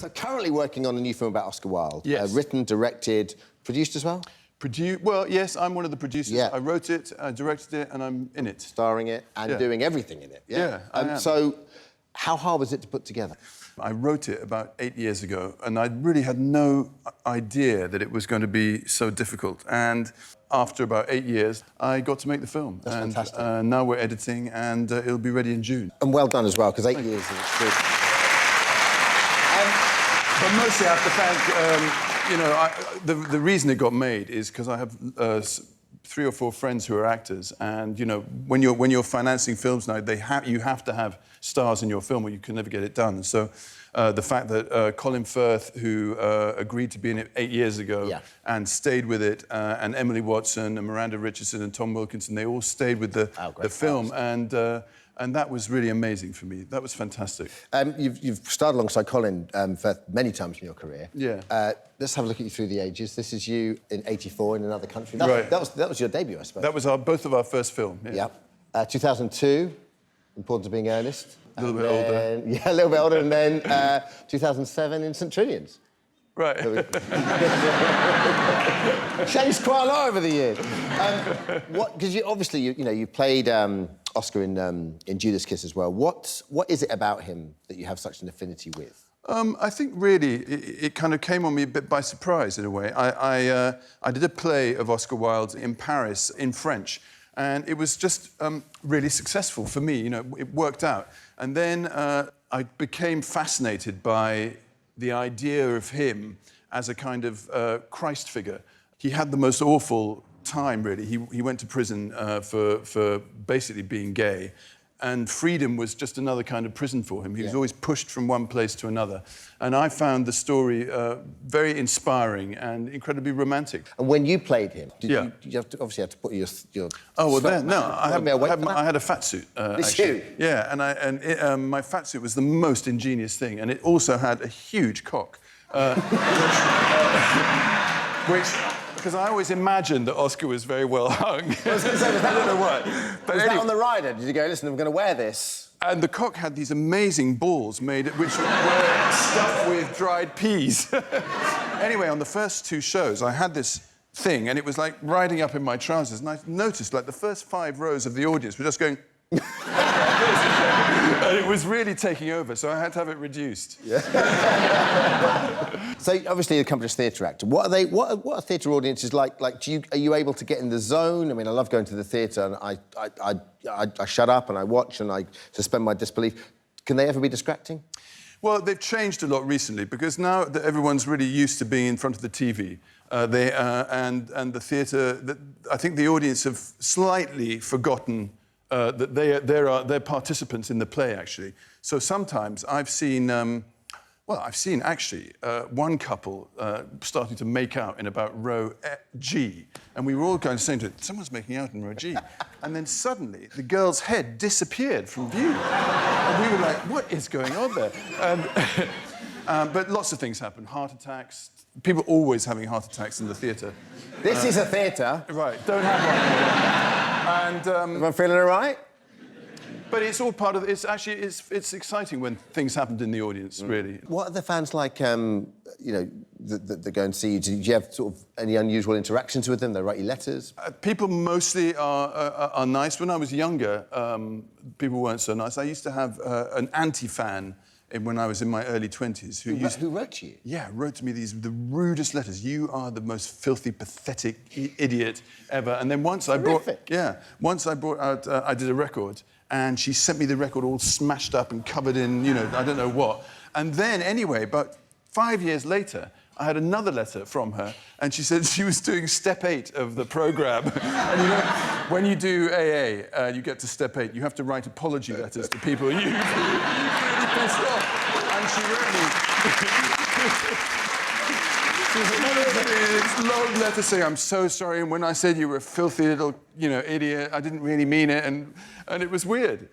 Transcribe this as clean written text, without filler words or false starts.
So currently working on a new film about Oscar Wilde. Yes. Written, directed, produced as well? Well, yes, I'm one of the producers. Yeah. I wrote it, I directed it, and I'm in it. Starring it and doing everything in it. Yeah, I am. So how hard was it to put together? I wrote it about 8 years ago, and I really had no idea that it was going to be so difficult. And after about 8 years, I got to make the film. That's fantastic. Now we're editing, and it'll be ready in June. And well done as well, because 8 years is good. But mostly I have to thank, the reason it got made is because I have 3 or 4 friends who are actors, and when you're financing films now, you have to have stars in your film, or you can never get it done. So the fact that Colin Firth, who agreed to be in it 8 years ago, and stayed with it, and Emily Watson and Miranda Richardson and Tom Wilkinson, they all stayed with the film, and that was really amazing for me. That was fantastic. You've starred alongside Colin Firth many times in your career. Yeah. Let's have a look at you through the ages. This is you in '84 in another country. Right. That was your debut, I suppose. That was both of our first film. Yeah. 2002, Importance of Being Earnest. A little bit older. Yeah, a little bit older. And then 2007 in St. Trinian's. Right. Changed quite a lot over the years. Because obviously you played Oscar in Judas Kiss as well. What is it about him that you have such an affinity with? I think really it kind of came on me a bit by surprise in a way. I did a play of Oscar Wilde's in Paris in French, and it was just really successful for me. It worked out, and then I became fascinated by the idea of him as a kind of Christ figure. He had the most awful time, really. He went to prison for basically being gay, and freedom was just another kind of prison for him. He was always pushed from one place to another. And I found the story very inspiring and incredibly romantic. And when you played him, did you obviously have to put your Oh, well, then, no, I had a fat suit, actually. You? Yeah, and my fat suit was the most ingenious thing, and it also had a huge cock. Because I always imagined that Oscar was very well hung. I was going to say, was that, I don't know why. But was that on the rider? Did you go, listen, I'm going to wear this? And the cock had these amazing balls which were stuffed with dried peas. Anyway, on the first 2 shows, I had this thing, and it was like riding up in my trousers, and I noticed, like, the first 5 rows of the audience were just going... And it was really taking over, so I had to have it reduced. Yeah. So obviously you're an accomplished theatre actor. What are theatre audiences like? Like, are you able to get in the zone? I mean, I love going to the theatre, and I shut up and I watch and I suspend my disbelief. Can they ever be distracting? Well, they've changed a lot recently, because now that everyone's really used to being in front of the TV, and the theatre, I think the audience have slightly forgotten that they're participants in the play, actually. So sometimes I've seen, actually one couple starting to make out in about row G, and we were all going to say to it, someone's making out in row G. And then suddenly the girl's head disappeared from view. And we were like, what is going on there? But lots of things happen. Heart attacks. People always having heart attacks in the theatre. This is a theatre. Right, don't have one. And, am I feeling all right? But it's all part of... It's exciting when things happened in the audience, really. What are the fans like, that go and see you? Do you have sort of any unusual interactions with them? They write you letters? People mostly are nice. When I was younger, people weren't so nice. I used to have an anti-fan when I was in my early 20s. Who wrote to you? Yeah, wrote to me the rudest letters. You are the most filthy, pathetic idiot ever. And then once I brought out, I did a record, and she sent me the record all smashed up and covered in, I don't know what. And then, anyway, about 5 years later, I had another letter from her, and she said she was doing step 8 of the programme. And when you do AA, you get to step 8, you have to write apology letters to people you've really pissed off. And she wrote me... This long letter saying, I'm so sorry, and when I said you were a filthy little, idiot, I didn't really mean it, and it was weird.